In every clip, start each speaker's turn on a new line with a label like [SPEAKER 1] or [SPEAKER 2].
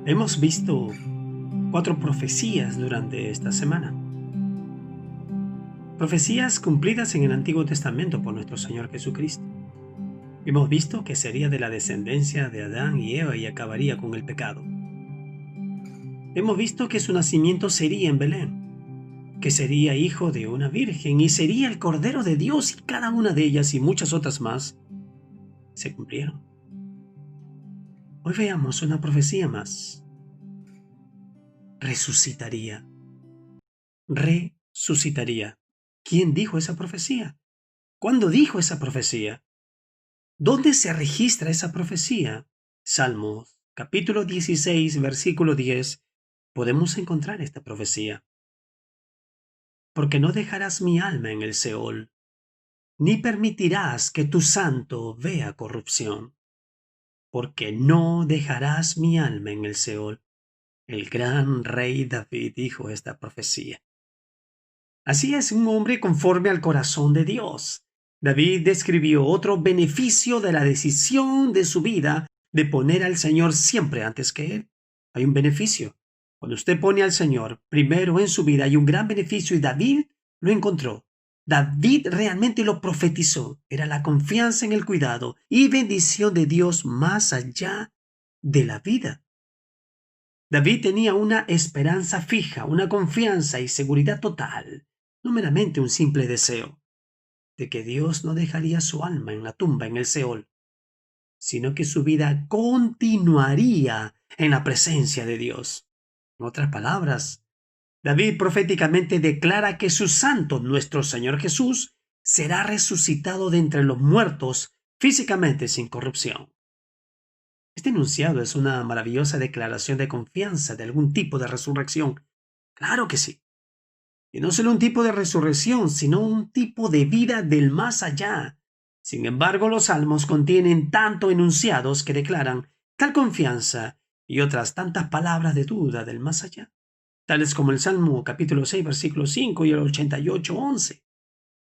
[SPEAKER 1] Hemos visto 4 profecías durante esta semana. Profecías cumplidas en el Antiguo Testamento por nuestro Señor Jesucristo. Hemos visto que sería de la descendencia de Adán y Eva y acabaría con el pecado. Hemos visto que su nacimiento sería en Belén, que sería hijo de una virgen y sería el Cordero de Dios, y cada una de ellas y muchas otras más se cumplieron. Hoy veamos una profecía más. Resucitaría. Resucitaría. ¿Quién dijo esa profecía? ¿Cuándo dijo esa profecía? ¿Dónde se registra esa profecía? Salmos, capítulo 16, versículo 10, podemos encontrar esta profecía. Porque no dejarás mi alma en el Seol, ni permitirás que tu santo vea corrupción. Porque no dejarás mi alma en el Seol. El gran rey David dijo esta profecía. Así es un hombre conforme al corazón de Dios. David describió otro beneficio de la decisión de su vida de poner al Señor siempre antes que Él. Hay un beneficio. Cuando usted pone al Señor primero en su vida, hay un gran beneficio y David lo encontró. David realmente lo profetizó. Era la confianza en el cuidado y bendición de Dios más allá de la vida. David tenía una esperanza fija, una confianza y seguridad total, no meramente un simple deseo, de que Dios no dejaría su alma en la tumba, en el Seol, sino que su vida continuaría en la presencia de Dios. En otras palabras, David proféticamente declara que su santo, nuestro Señor Jesús, será resucitado de entre los muertos físicamente sin corrupción. Este enunciado es una maravillosa declaración de confianza de algún tipo de resurrección. Claro que sí. Y no solo un tipo de resurrección, sino un tipo de vida del más allá. Sin embargo, los salmos contienen tanto enunciados que declaran tal confianza y otras tantas palabras de duda del más allá, tales como el Salmo capítulo 6, versículo 5 y el 88, 11.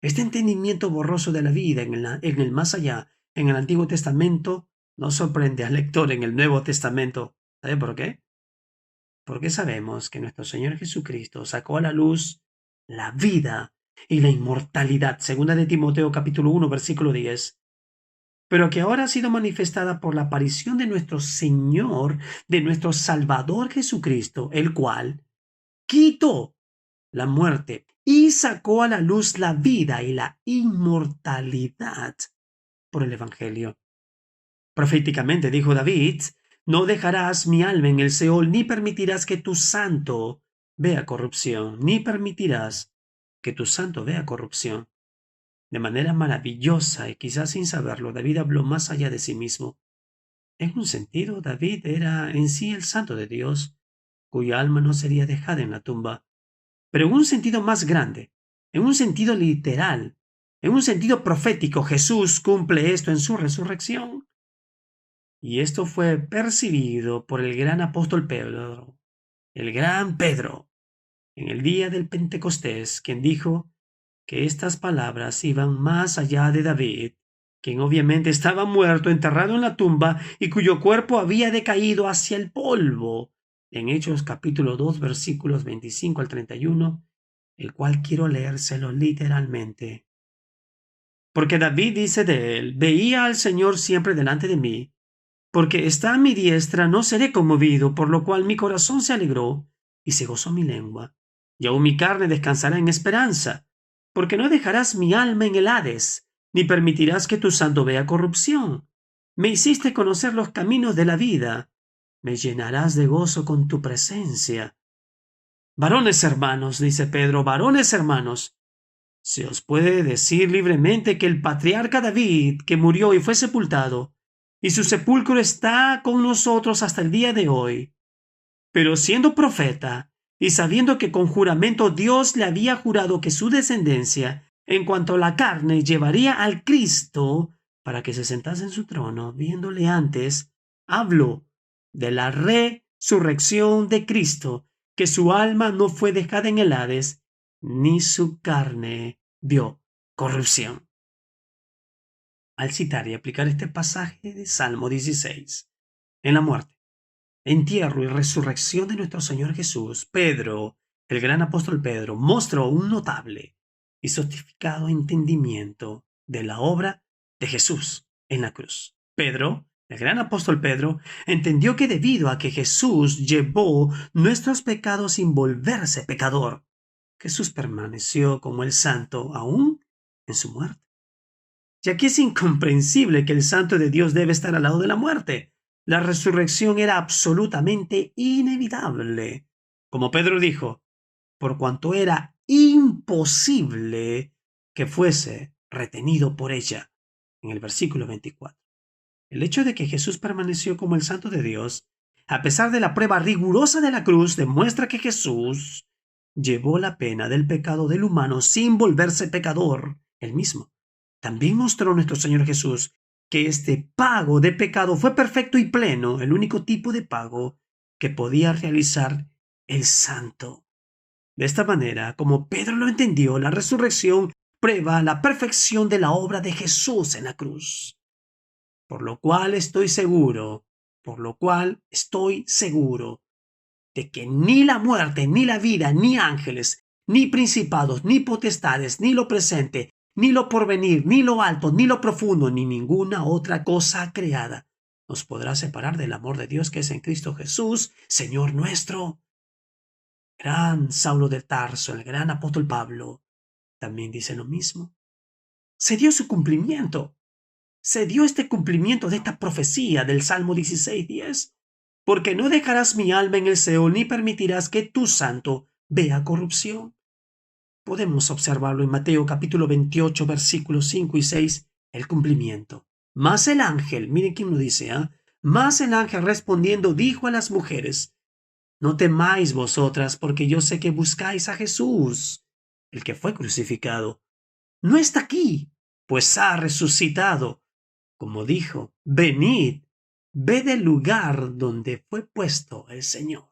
[SPEAKER 1] Este entendimiento borroso de la vida en el más allá, en el Antiguo Testamento, no sorprende al lector en el Nuevo Testamento. ¿Sabe por qué? Porque sabemos que nuestro Señor Jesucristo sacó a la luz la vida y la inmortalidad, segunda de Timoteo capítulo 1, versículo 10, pero que ahora ha sido manifestada por la aparición de nuestro Señor, de nuestro Salvador Jesucristo, el cual quitó la muerte y sacó a la luz la vida y la inmortalidad por el Evangelio. Proféticamente dijo David: no dejarás mi alma en el Seol, ni permitirás que tu santo vea corrupción, ni permitirás que tu santo vea corrupción. De manera maravillosa y quizás sin saberlo, David habló más allá de sí mismo. En un sentido, David era en sí el santo de Dios, cuya alma no sería dejada en la tumba. Pero en un sentido más grande, en un sentido literal, en un sentido profético, Jesús cumple esto en su resurrección. Y esto fue percibido por el gran apóstol Pedro, el gran Pedro, en el día del Pentecostés, quien dijo que estas palabras iban más allá de David, quien obviamente estaba muerto, enterrado en la tumba y cuyo cuerpo había decaído hacia el polvo. En Hechos capítulo 2, versículos 25 al 31, el cual quiero leérselo literalmente. Porque David dice de él: veía al Señor siempre delante de mí, porque está a mi diestra, no seré conmovido, por lo cual mi corazón se alegró y se gozó mi lengua, y aun mi carne descansará en esperanza, porque no dejarás mi alma en el Hades, ni permitirás que tu santo vea corrupción. Me hiciste conocer los caminos de la vida, me llenarás de gozo con tu presencia. Varones hermanos, dice Pedro, varones hermanos, se os puede decir libremente que el patriarca David, que murió y fue sepultado, y su sepulcro está con nosotros hasta el día de hoy. Pero siendo profeta, y sabiendo que con juramento Dios le había jurado que su descendencia, en cuanto a la carne, llevaría al Cristo para que se sentase en su trono, viéndole antes, habló de la resurrección de Cristo, que su alma no fue dejada en el Hades, ni su carne vio corrupción. Al citar y aplicar este pasaje de Salmo 16 en la muerte, entierro y resurrección de nuestro Señor Jesús, Pedro, el gran apóstol Pedro, mostró un notable y sofisticado entendimiento de la obra de Jesús en la cruz. Pedro, el gran apóstol Pedro, entendió que debido a que Jesús llevó nuestros pecados sin volverse pecador, Jesús permaneció como el santo aún en su muerte. Ya que es incomprensible que el santo de Dios debe estar al lado de la muerte. La resurrección era absolutamente inevitable. Como Pedro dijo, por cuanto era imposible que fuese retenido por ella. En el versículo 24. El hecho de que Jesús permaneció como el santo de Dios, a pesar de la prueba rigurosa de la cruz, demuestra que Jesús llevó la pena del pecado del humano sin volverse pecador él mismo. También mostró nuestro Señor Jesús que este pago de pecado fue perfecto y pleno, el único tipo de pago que podía realizar el santo. De esta manera, como Pedro lo entendió, la resurrección prueba la perfección de la obra de Jesús en la cruz. Por lo cual estoy seguro de que ni la muerte, ni la vida, ni ángeles, ni principados, ni potestades, ni lo presente, ni lo porvenir, ni lo alto, ni lo profundo, ni ninguna otra cosa creada nos podrá separar del amor de Dios que es en Cristo Jesús, Señor nuestro. Gran Saulo de Tarso, el gran apóstol Pablo, también dice lo mismo. Se dio su cumplimiento. Se dio este cumplimiento de esta profecía del Salmo 16:10. Porque no dejarás mi alma en el Seol, ni permitirás que tu santo vea corrupción. Podemos observarlo en Mateo capítulo 28, versículos 5 y 6, el cumplimiento. Mas el ángel, miren quién lo dice, Mas el ángel respondiendo dijo a las mujeres, no temáis vosotras, porque yo sé que buscáis a Jesús, el que fue crucificado. No está aquí, pues ha resucitado. Como dijo, venid, ved el lugar donde fue puesto el Señor.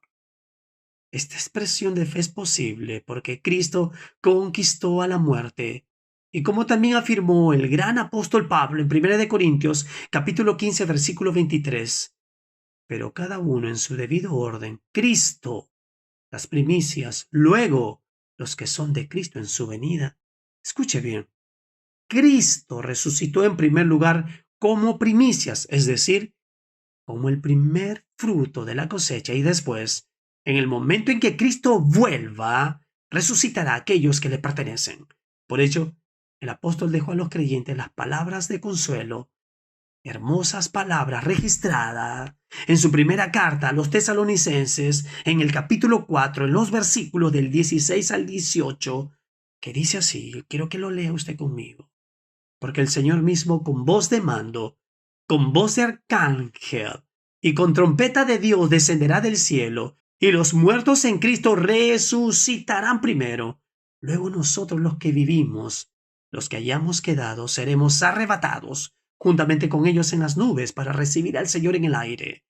[SPEAKER 1] Esta expresión de fe es posible porque Cristo conquistó a la muerte. Y como también afirmó el gran apóstol Pablo en 1 Corintios capítulo 15 versículo 23, pero cada uno en su debido orden, Cristo, las primicias, luego los que son de Cristo en su venida. Escuche bien, Cristo resucitó en primer lugar como primicias, es decir, como el primer fruto de la cosecha, y después, en el momento en que Cristo vuelva, resucitará a aquellos que le pertenecen. Por ello, el apóstol dejó a los creyentes las palabras de consuelo, hermosas palabras registradas en su primera carta a los tesalonicenses, en el capítulo 4, en los versículos del 16 al 18, que dice así, quiero que lo lea usted conmigo. Porque el Señor mismo con voz de mando, con voz de arcángel y con trompeta de Dios descenderá del cielo, y los muertos en Cristo resucitarán primero. Luego nosotros los que vivimos, los que hayamos quedado, seremos arrebatados juntamente con ellos en las nubes para recibir al Señor en el aire.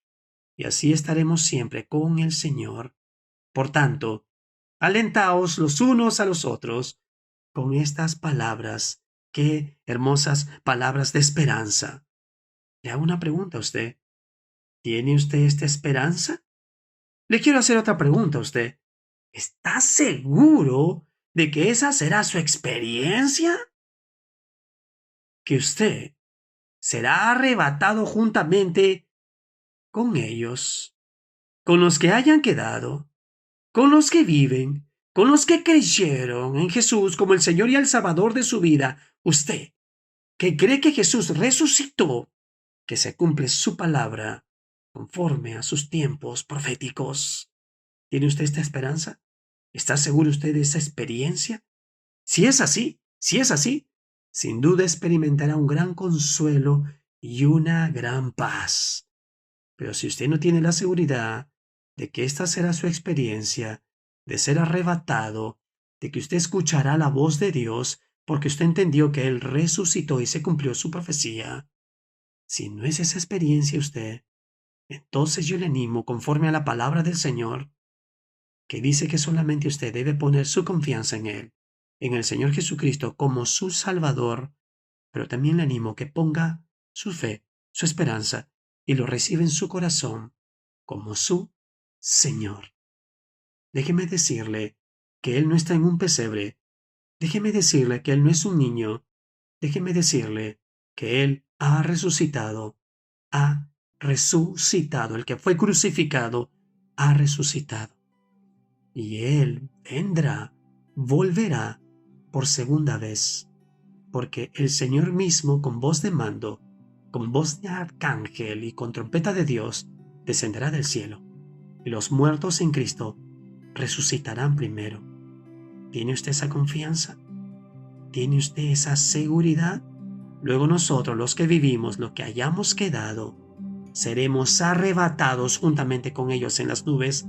[SPEAKER 1] Y así estaremos siempre con el Señor. Por tanto, alentaos los unos a los otros con estas palabras. Qué hermosas palabras de esperanza. Le hago una pregunta a usted. ¿Tiene usted esta esperanza? Le quiero hacer otra pregunta a usted. ¿Está seguro de que esa será su experiencia? Que usted será arrebatado juntamente con ellos, con los que hayan quedado, con los que viven, con los que creyeron en Jesús como el Señor y el Salvador de su vida. Usted, que cree que Jesús resucitó, que se cumple su palabra conforme a sus tiempos proféticos. ¿Tiene usted esta esperanza? ¿Está seguro usted de esa experiencia? Si es así, sin duda experimentará un gran consuelo y una gran paz. Pero si usted no tiene la seguridad de que esta será su experiencia, de ser arrebatado, de que usted escuchará la voz de Dios, porque usted entendió que Él resucitó y se cumplió su profecía, si no es esa experiencia usted, entonces yo le animo, conforme a la palabra del Señor, que dice que solamente usted debe poner su confianza en Él, en el Señor Jesucristo como su Salvador, pero también le animo que ponga su fe, su esperanza, y lo reciba en su corazón, como su Señor. Déjeme decirle que Él no está en un pesebre. Déjeme decirle que Él no es un niño. Déjeme decirle que Él ha resucitado. Ha resucitado. El que fue crucificado ha resucitado. Y Él vendrá, volverá por segunda vez, porque el Señor mismo, con voz de mando, con voz de arcángel y con trompeta de Dios, descenderá del cielo, y los muertos en Cristo resucitarán primero. ¿Tiene usted esa confianza? ¿Tiene usted esa seguridad? Luego nosotros, los que vivimos, los que hayamos quedado, seremos arrebatados juntamente con ellos en las nubes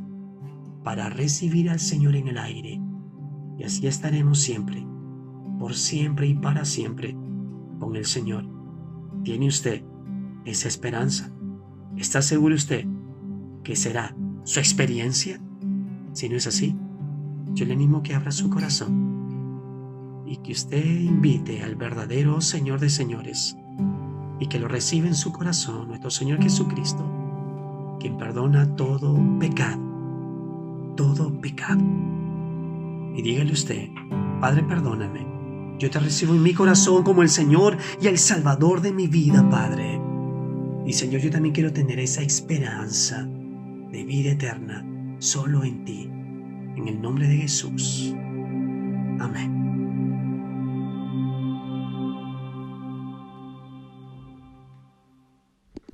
[SPEAKER 1] para recibir al Señor en el aire. Y así estaremos siempre, por siempre y para siempre, con el Señor. ¿Tiene usted esa esperanza? ¿Está seguro usted que será su experiencia? Si no es así, yo le animo que abra su corazón y que usted invite al verdadero Señor de señores y que lo reciba en su corazón, nuestro Señor Jesucristo, quien perdona todo pecado. Todo pecado. Y dígale usted: Padre, perdóname. Yo te recibo en mi corazón como el Señor y el Salvador de mi vida, Padre. Y Señor, yo también quiero tener esa esperanza de vida eterna solo en ti. En el nombre de Jesús. Amén.